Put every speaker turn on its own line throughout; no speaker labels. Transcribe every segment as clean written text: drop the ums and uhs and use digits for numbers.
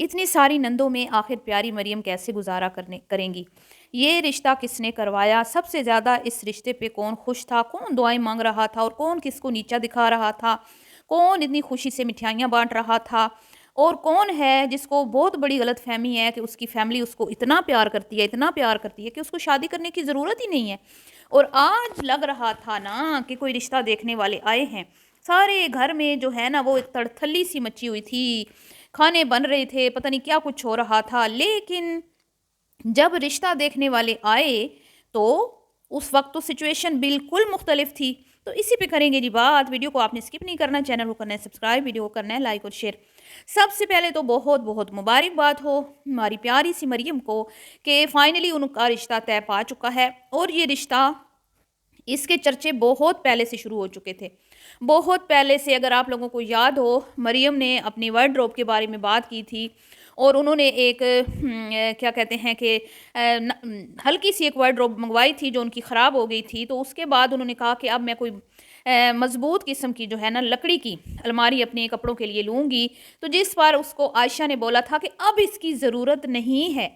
اتنی ساری نندوں میں آخر پیاری مریم کیسے گزارا کریں گی؟ یہ رشتہ کس نے کروایا؟ سب سے زیادہ اس رشتے پہ کون خوش تھا؟ کون دعائیں مانگ رہا تھا اور کون کس کو نیچا دکھا رہا تھا؟ کون اتنی خوشی سے مٹھائیاں بانٹ رہا تھا؟ اور کون ہے جس کو بہت بڑی غلط فہمی ہے کہ اس کی فیملی اس کو اتنا پیار کرتی ہے، اتنا پیار کرتی ہے کہ اس کو شادی کرنے کی ضرورت ہی نہیں ہے؟ اور آج لگ رہا تھا نا کہ کوئی رشتہ دیکھنے والے آئے ہیں، سارے گھر میں جو ہے نا وہ ایک تڑتھلی سی مچی ہوئی تھی، کھانے بن رہے تھے، پتہ نہیں کیا کچھ ہو رہا تھا، لیکن جب رشتہ دیکھنے والے آئے تو اس وقت تو سچویشن بالکل مختلف تھی۔ تو اسی پہ کریں گے جی بات۔ ویڈیو کو آپ نے اسکپ نہیں کرنا، چینل کو کرنا ہے سبسکرائب، ویڈیو کو کرنا ہے لائک اور شیئر۔ سب سے پہلے تو بہت بہت مبارکباد ہو ہماری پیاری سی مریم کو کہ فائنلی ان کا رشتہ طے پا چکا ہے، اور یہ رشتہ اس کے چرچے بہت پہلے سے شروع ہو چکے تھے، بہت پہلے سے۔ اگر آپ لوگوں کو یاد ہو، مریم نے اپنی وارڈروب کے بارے میں بات کی تھی، اور انہوں نے ایک کیا کہتے ہیں کہ ہلکی سی ایک وارڈروب منگوائی تھی جو ان کی خراب ہو گئی تھی، تو اس کے بعد انہوں نے کہا کہ اب میں کوئی مضبوط قسم کی جو ہے نا لکڑی کی الماری اپنے کپڑوں کے لیے لوں گی، تو جس پر اس کو عائشہ نے بولا تھا کہ اب اس کی ضرورت نہیں ہے،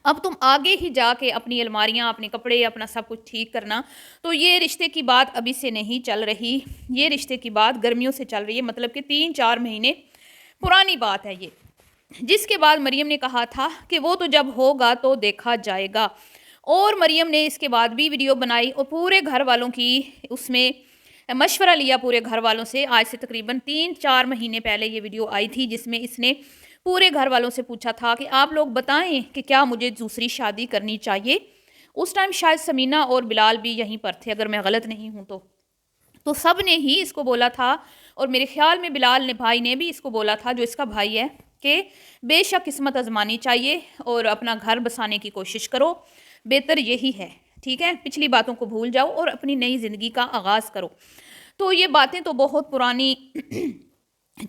اب تم آگے ہی جا کے اپنی الماریاں، اپنے کپڑے، اپنا سب کچھ ٹھیک کرنا۔ تو یہ رشتے کی بات ابھی سے نہیں چل رہی، یہ رشتے کی بات گرمیوں سے چل رہی ہے، مطلب کہ 3-4 مہینے پرانی بات ہے یہ، جس کے بعد مریم نے کہا تھا کہ وہ تو جب ہوگا تو دیکھا جائے گا۔ اور مریم نے اس کے بعد بھی ویڈیو بنائی اور پورے گھر والوں کی اس میں مشورہ لیا، پورے گھر والوں سے۔ آج سے تقریباً 3-4 مہینے پہلے یہ ویڈیو آئی تھی، جس میں اس نے پورے گھر والوں سے پوچھا تھا کہ آپ لوگ بتائیں کہ کیا مجھے دوسری شادی کرنی چاہیے۔ اس ٹائم شاید سمینہ اور بلال بھی یہیں پر تھے اگر میں غلط نہیں ہوں تو سب نے ہی اس کو بولا تھا، اور میرے خیال میں بلال نے بھائی نے بھی اس کو بولا تھا جو اس کا بھائی ہے، کہ بے شک قسمت آزمانی چاہیے اور اپنا گھر بسانے کی کوشش کرو، بہتر یہی ہے، ٹھیک ہے، پچھلی باتوں کو بھول جاؤ اور اپنی نئی زندگی کا آغاز کرو۔ تو یہ باتیں تو بہت پرانی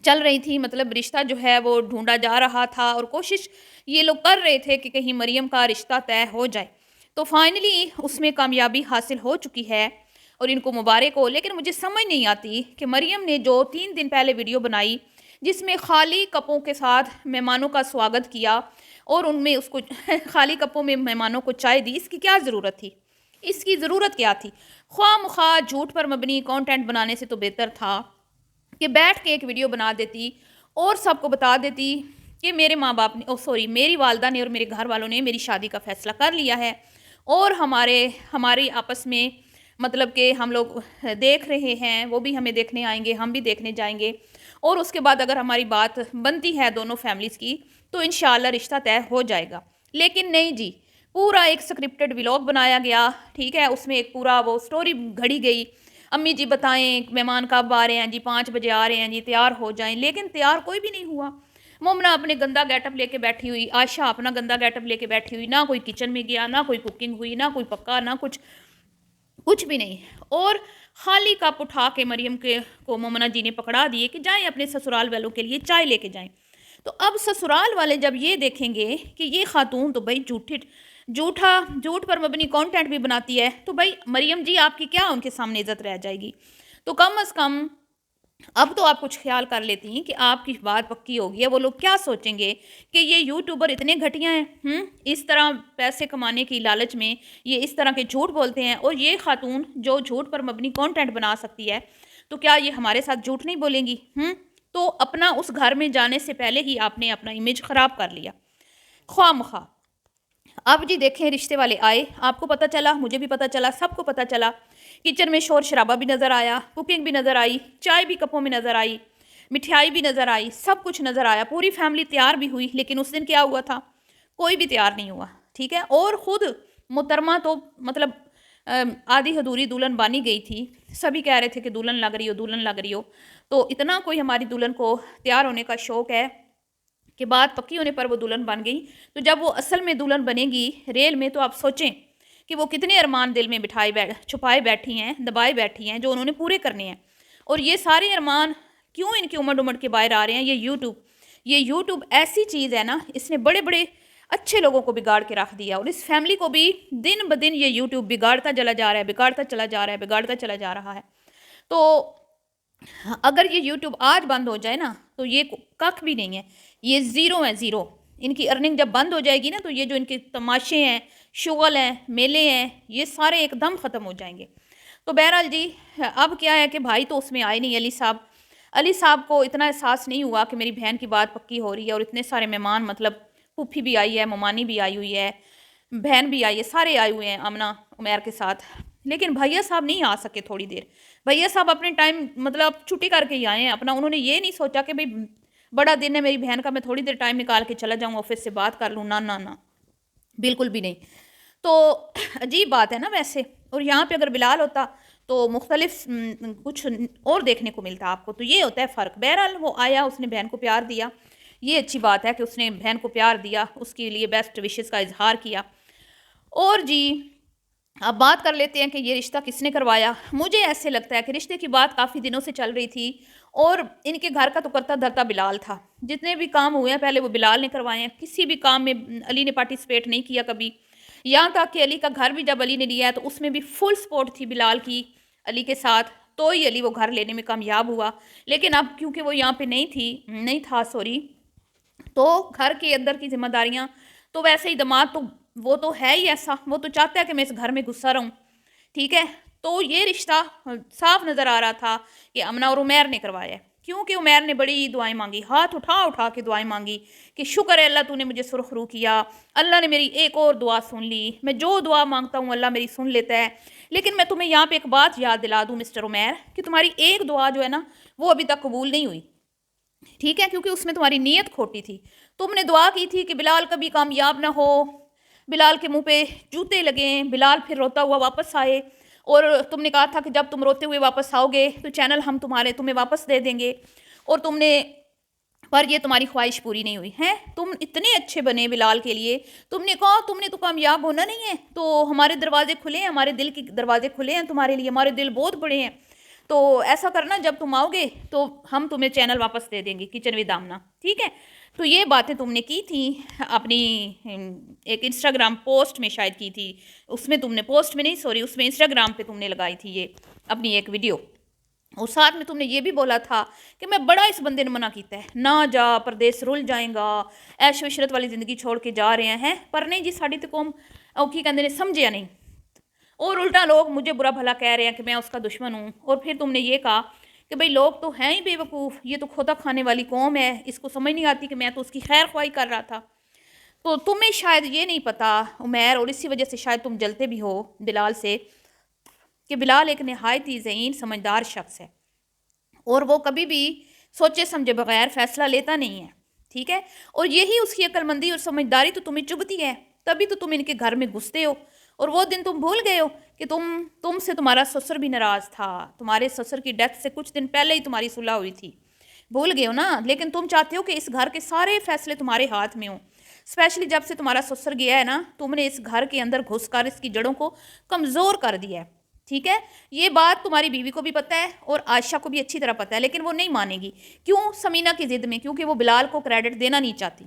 چل رہی تھی، مطلب رشتہ جو ہے وہ ڈھونڈا جا رہا تھا، اور کوشش یہ لوگ کر رہے تھے کہ کہیں مریم کا رشتہ طے ہو جائے۔ تو فائنلی اس میں کامیابی حاصل ہو چکی ہے اور ان کو مبارک ہو۔ لیکن مجھے سمجھ نہیں آتی کہ مریم نے جو 3 دن پہلے ویڈیو بنائی جس میں خالی کپوں کے ساتھ مہمانوں کا سواگت کیا، اور ان میں اس کو خالی کپوں میں مہمانوں کو چائے دی، اس کی کیا ضرورت تھی؟ اس کی ضرورت کیا تھی؟ خواہ مخواہ جھوٹ پر مبنی کانٹینٹ بنانے سے تو بہتر تھا کہ بیٹھ کے ایک ویڈیو بنا دیتی اور سب کو بتا دیتی کہ میرے ماں باپ نے میری والدہ نے اور میرے گھر والوں نے میری شادی کا فیصلہ کر لیا ہے، اور ہماری آپس میں مطلب کہ ہم لوگ دیکھ رہے ہیں، وہ بھی ہمیں دیکھنے آئیں گے، ہم بھی دیکھنے جائیں گے، اور اس کے بعد اگر ہماری بات بنتی ہے دونوں فیملیز کی تو انشاءاللہ رشتہ طے ہو جائے گا۔ لیکن نہیں جی، پورا ایک سکرپٹڈ ولاگ بنایا گیا، ٹھیک ہے، اس میں ایک پورا وہ سٹوری گھڑی گئی، امی جی بتائیں مہمان کب آ رہے ہیں جی، 5 بجے آ رہے ہیں جی، تیار ہو جائیں، لیکن تیار کوئی بھی نہیں ہوا۔ مومنہ اپنے گندا گیٹ اپ لے کے بیٹھی ہوئی، عائشہ اپنا گندا گیٹ اپ لے کے بیٹھی ہوئی، نہ کوئی کچن میں گیا، نہ کوئی کوکنگ ہوئی، نہ کوئی پکا، نہ کچھ بھی نہیں، اور خالی کپ اٹھا کے مریم کو مومنہ جی نے پکڑا دیے کہ جائیں اپنے سسرال والوں کے لیے چائے لے کے جائیں۔ تو اب سسرال والے جب یہ دیکھیں گے کہ یہ خاتون تو بھائی جھوٹ پر مبنی کانٹینٹ بھی بناتی ہے، تو بھائی مریم جی آپ کی کیا ان کے سامنے عزت رہ جائے گی؟ تو کم از کم اب تو آپ کچھ خیال کر لیتی ہیں کہ آپ کی بات پکی ہوگی ہے، وہ لوگ کیا سوچیں گے کہ یہ یوٹیوبر اتنے گھٹیا ہیں، اس طرح پیسے کمانے کی لالچ میں یہ اس طرح کے جھوٹ بولتے ہیں، اور یہ خاتون جو جھوٹ پر مبنی کانٹینٹ بنا سکتی ہے تو کیا یہ ہمارے ساتھ جھوٹ نہیں بولیں گی؟ تو اپنا اس گھر میں جانے سے پہلے ہی آپ نے اپنا امیج خراب کر لیا خواہ مخواہ۔ اب جی دیکھیں رشتے والے آئے، آپ کو پتہ چلا، مجھے بھی پتہ چلا، سب کو پتہ چلا، کچن میں شور شرابہ بھی نظر آیا، کوکنگ بھی نظر آئی، چائے بھی کپوں میں نظر آئی، مٹھائی بھی نظر آئی، سب کچھ نظر آیا، پوری فیملی تیار بھی ہوئی، لیکن اس دن کیا ہوا تھا؟ کوئی بھی تیار نہیں ہوا، ٹھیک ہے، اور خود محترمہ تو مطلب آدھی ادھوری دلہن بانی گئی تھی، سبھی کہہ رہے تھے کہ دلہن لگ رہی ہو، دلہن لگ رہی ہو، تو اتنا کوئی ہماری دلہن کو تیار ہونے کا شوق ہے کہ بات پکی ہونے پر وہ دلہن بن گئی، تو جب وہ اصل میں دلہن بنے گی ریل میں تو آپ سوچیں کہ وہ کتنے ارمان دل میں چھپائے بیٹھی ہیں، دبائے بیٹھی ہیں، جو انہوں نے پورے کرنے ہیں، اور یہ سارے ارمان کیوں ان کے امڑ کے باہر آ رہے ہیں؟ یہ یوٹیوب ایسی چیز ہے نا، اس نے بڑے بڑے اچھے لوگوں کو بگاڑ کے رکھ دیا، اور اس فیملی کو بھی دن بدن یہ یوٹیوب بگاڑتا چلا جا رہا ہے، بگاڑتا چلا جا رہا ہے۔ تو اگر یہ یوٹیوب آج بند ہو جائے نا تو یہ کخ بھی نہیں ہے، یہ زیرو ہیں، زیرو. ان کی ارننگ جب بند ہو جائے گی نا تو یہ جو ان کے تماشے ہیں، شغل ہیں، میلے ہیں، یہ سارے ایک دم ختم ہو جائیں گے. تو بہرحال جی اب کیا ہے کہ بھائی تو اس میں آئے نہیں. علی صاحب کو اتنا احساس نہیں ہوا کہ میری بہن کی بات پکی ہو رہی ہے، اور اتنے سارے مہمان، مطلب پھوپھی بھی آئی ہے، ممانی بھی آئی ہوئی ہے، بہن بھی آئی ہے، سارے آئے ہوئے ہیں آمنہ عمیر کے ساتھ. لیکن بھیا صاحب نہیں آ سکے تھوڑی دیر. بھیا صاحب اپنے ٹائم مطلب چھٹی کر کے ہی آئے ہیں اپنا. انہوں نے یہ نہیں سوچا کہ بھئی بڑا دن ہے میری بہن کا، میں تھوڑی دیر ٹائم نکال کے چلا جاؤں آفس سے بات کر لوں. نہ بالکل بھی نہیں. تو عجیب بات ہے نا ویسے. اور یہاں پہ اگر بلال ہوتا تو مختلف کچھ اور دیکھنے کو ملتا آپ کو. تو یہ ہوتا ہے فرق. بہرحال وہ آیا، اس نے بہن کو پیار دیا. یہ اچھی بات ہے کہ اس نے بہن کو پیار دیا، اس کے لیے بیسٹ وشز کا اظہار کیا. اور جی اب بات کر لیتے ہیں کہ یہ رشتہ کس نے کروایا. مجھے ایسے لگتا ہے کہ رشتے کی بات کافی دنوں سے چل رہی تھی، اور ان کے گھر کا تو کرتا دھرتا بلال تھا. جتنے بھی کام ہوئے ہیں پہلے وہ بلال نے کروائے ہیں. کسی بھی کام میں علی نے پارٹیسپیٹ نہیں کیا کبھی. یہاں تک کہ علی کا گھر بھی جب علی نے لیا ہے تو اس میں بھی فل سپورٹ تھی بلال کی علی کے ساتھ. تو ہی علی وہ گھر لینے میں کامیاب ہوا. لیکن اب کیونکہ وہ یہاں پہ نہیں تھا تو گھر کے اندر کی ذمہ داریاں تو ویسے ہی دماغ تو وہ تو ہے ہی ایسا، وہ تو چاہتا ہے کہ میں اس گھر میں گھسا رہوں. ٹھیک ہے. تو یہ رشتہ صاف نظر آ رہا تھا کہ امنہ اور عمیر نے کروایا ہے. کیونکہ عمیر نے بڑی دعائیں مانگی، ہاتھ اٹھا کے دعائیں مانگی کہ شکر ہے اللہ تو نے مجھے سرخ رو کیا، اللہ نے میری ایک اور دعا سن لی، میں جو دعا مانگتا ہوں اللہ میری سن لیتا ہے. لیکن میں تمہیں یہاں پہ ایک بات یاد دلا دوں مسٹر عمیر کہ تمہاری ایک دعا جو ہے نا وہ ابھی تک قبول نہیں ہوئی. ٹھیک ہے. کیونکہ اس میں تمہاری نیت کھوٹی تھی. تم نے دعا کی تھی کہ بلال کبھی کامیاب نہ ہو، بلال کے منہ پہ جوتے لگیں، بلال پھر روتا ہوا واپس آئے. اور تم نے کہا تھا کہ جب تم روتے ہوئے واپس آؤ گے تو چینل ہم تمہیں واپس دے دیں گے. اور پر یہ تمہاری خواہش پوری نہیں ہوئی ہے. تم اتنے اچھے بنے بلال کے لیے، تم نے کہا تم نے تو کامیاب ہونا نہیں ہے، تو ہمارے دروازے کھلے ہیں، ہمارے دل کے دروازے کھلے ہیں تمہارے لیے، ہمارے دل بہت بڑے ہیں. تو ایسا کرنا جب تم آؤ گے تو ہم تمہیں چینل واپس دے دیں گے، کچن ود آمنہ. ٹھیک ہے. تو یہ باتیں تم نے کی تھیں اپنی ایک انسٹاگرام پوسٹ میں شاید کی تھی. اس میں اس میں انسٹاگرام پہ تم نے لگائی تھی یہ اپنی ایک ویڈیو. اور ساتھ میں تم نے یہ بھی بولا تھا کہ میں بڑا اس بندے نے منع کیتا ہے، نہ جا پردیس رل جائیں گا، عیش و عشرت والی زندگی چھوڑ کے جا رہے ہیں. پر نہیں جی، ساڑی تو قوم کی کہندے نے سمجھیا نہیں، اور الٹا لوگ مجھے برا بھلا کہہ رہے ہیں کہ میں اس کا دشمن ہوں. اور پھر تم نے یہ کہا کہ بھئی لوگ تو ہیں ہی بے وقوف، یہ تو کھوتا کھانے والی قوم ہے، اس کو سمجھ نہیں آتی کہ میں تو اس کی خیر خواہی کر رہا تھا. تو تمہیں شاید یہ نہیں پتا عمیر، اور اسی وجہ سے شاید تم جلتے بھی ہو بلال سے، کہ بلال ایک نہایت ہی ذہین سمجھدار شخص ہے، اور وہ کبھی بھی سوچے سمجھے بغیر فیصلہ لیتا نہیں ہے. ٹھیک ہے. اور یہی اس کی عقل مندی اور سمجھداری تو تمہیں چبھتی ہے، تبھی تو تم ان کے گھر میں گھستے ہو. اور وہ دن تم بھول گئے ہو کہ تم سے تمہارا سسر بھی ناراض تھا، تمہارے سسر کی ڈیتھ سے کچھ دن پہلے ہی تمہاری صلح ہوئی تھی. بھول گئے ہو نا. لیکن تم چاہتے ہو کہ اس گھر کے سارے فیصلے تمہارے ہاتھ میں ہوں. اسپیشلی جب سے تمہارا سسر گیا ہے نا، تم نے اس گھر کے اندر گھس کر اس کی جڑوں کو کمزور کر دیا ہے. ٹھیک ہے. یہ بات تمہاری بیوی کو بھی پتہ ہے اور عائشہ کو بھی اچھی طرح پتہ ہے، لیکن وہ نہیں مانے گی. کیوں؟ سمینہ کی ضد میں. کیونکہ وہ بلال کو کریڈٹ دینا نہیں چاہتی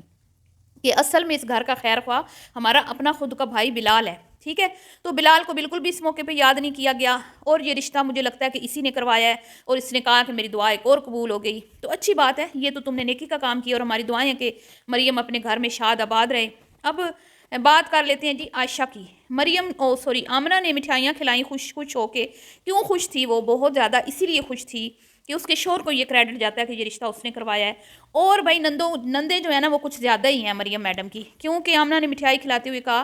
کہ اصل میں اس گھر کا خیر خواہ ہمارا اپنا خود کا بھائی بلال ہے. ٹھیک ہے. تو بلال کو بالکل بھی اس موقع پہ یاد نہیں کیا گیا، اور یہ رشتہ مجھے لگتا ہے کہ اسی نے کروایا ہے، اور اس نے کہا کہ میری دعا ایک اور قبول ہو گئی. تو اچھی بات ہے، یہ تو تم نے نیکی کا کام کیا، اور ہماری دعائیں ہیں کہ مریم اپنے گھر میں شاد آباد رہے. اب بات کر لیتے ہیں جی عائشہ کی. آمنہ نے مٹھائیاں کھلائیں خوش ہو کے. کیوں خوش تھی وہ؟ بہت زیادہ اسی لیے خوش تھی کہ اس کے شوہر کو یہ کریڈٹ جاتا ہے کہ یہ رشتہ اس نے کروایا ہے. اور بھائی نندے جو ہے نا وہ کچھ زیادہ ہی ہیں مریم میڈم کی، کیونکہ آمنہ نے مٹھائی کھلاتے ہوئے کہا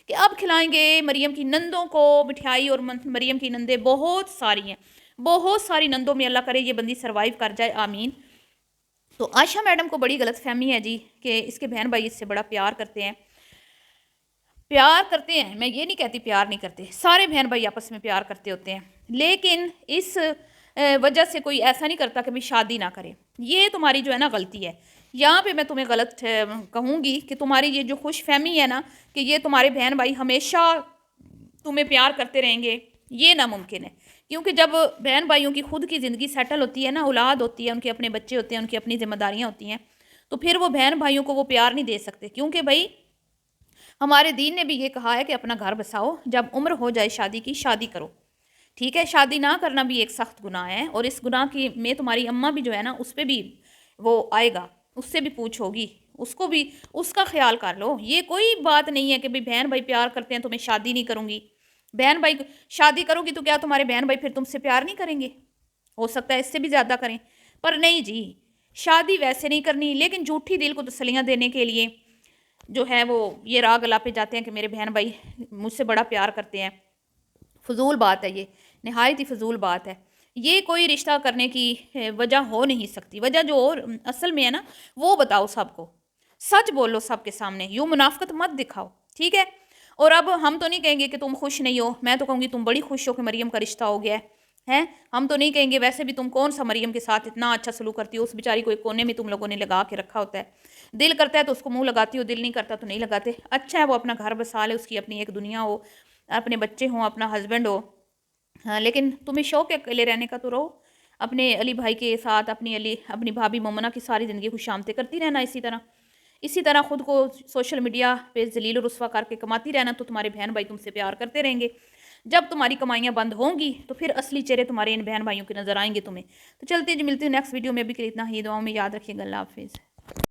کہ اب کھلائیں گے مریم کی نندوں کو مٹھائی، اور مریم کی نندیں بہت ساری ہیں، بہت ساری نندوں میں اللہ کرے یہ بندی سروائیو کر جائے، آمین. تو عائشہ میڈم کو بڑی غلط فہمی ہے جی کہ اس کے بہن بھائی اس سے بڑا پیار کرتے ہیں. میں یہ نہیں کہتی پیار نہیں کرتے، سارے بہن بھائی آپس میں پیار کرتے ہوتے ہیں، لیکن اس وجہ سے کوئی ایسا نہیں کرتا کہ میں شادی نہ کرے. یہ تمہاری جو ہے نا غلطی ہے. یہاں پہ میں تمہیں غلط کہوں گی کہ تمہاری یہ جو خوش فہمی ہے نا کہ یہ تمہارے بہن بھائی ہمیشہ تمہیں پیار کرتے رہیں گے، یہ ناممکن ہے. کیونکہ جب بہن بھائیوں کی خود کی زندگی سیٹل ہوتی ہے نا، اولاد ہوتی ہے، ان کے اپنے بچے ہوتے ہیں، ان کی اپنی ذمہ داریاں ہوتی ہیں، تو پھر وہ بہن بھائیوں کو وہ پیار نہیں دے سکتے. کیونکہ بھائی ہمارے دین نے بھی یہ کہا ہے کہ اپنا گھر بساؤ، جب عمر ہو جائے شادی کی شادی کرو. ٹھیک ہے. شادی نہ کرنا بھی ایک سخت گناہ ہے، اور اس گناہ کی میں تمہاری اماں بھی جو ہے نا اس پہ بھی وہ آئے گا، اس سے بھی پوچھ ہوگی. اس کو بھی اس کا خیال کر لو. یہ کوئی بات نہیں ہے کہ بھائی بہن بھائی پیار کرتے ہیں تو میں شادی نہیں کروں گی. بہن بھائی شادی کرو گی تو کیا تمہارے بہن بھائی پھر تم سے پیار نہیں کریں گے؟ ہو سکتا ہے اس سے بھی زیادہ کریں. پر نہیں جی، شادی ویسے نہیں کرنی، لیکن جھوٹی دل کو تسلیاں دینے کے لیے جو ہے وہ یہ راگ الاپے جاتے ہیں کہ میرے بہن بھائی مجھ سے بڑا پیار کرتے ہیں. فضول بات ہے یہ، نہایت ہی فضول بات ہے. یہ کوئی رشتہ کرنے کی وجہ ہو نہیں سکتی. وجہ جو اصل میں ہے نا وہ بتاؤ سب کو، سچ بولو سب کے سامنے، یوں منافقت مت دکھاؤ، ٹھیک ہے؟ اور اب ہم تو نہیں کہیں گے کہ تم خوش نہیں ہو، میں تو کہوں گی تم بڑی خوش ہو کہ مریم کا رشتہ ہو گیا ہے. ہم تو نہیں کہیں گے ویسے بھی تم کون سا مریم کے ساتھ اتنا اچھا سلوک کرتی ہو، اس بیچاری کو ایک کونے میں تم لوگوں نے لگا کے رکھا ہوتا ہے. دل کرتا ہے تو اس کو منہ لگاتی ہو، دل نہیں کرتا تو نہیں لگاتے. اچھا ہے وہ اپنا گھر بسا لے، اس کی اپنی ایک دنیا ہو، اپنے بچے ہوں، اپنا ہسبینڈ ہو. ہاں لیکن تمہیں شوق ہے اکیلے رہنے کا تو رہو اپنے علی بھائی کے ساتھ، اپنی بھابھی مومنہ کی ساری زندگی خوش آمدید کرتی رہنا. اسی طرح خود کو سوشل میڈیا پہ ذلیل و رسوا کر کے کماتی رہنا، تو تمہارے بہن بھائی تم سے پیار کرتے رہیں گے. جب تمہاری کمائیاں بند ہوں گی تو پھر اصلی چہرے تمہارے ان بہن بھائیوں کے نظر آئیں گے تمہیں. تو چلتے جی، ملتے ہیں نیکسٹ ویڈیو میں. بھی اتنا ہی، دعاؤں میں یاد رکھیے گا. اللہ حافظ.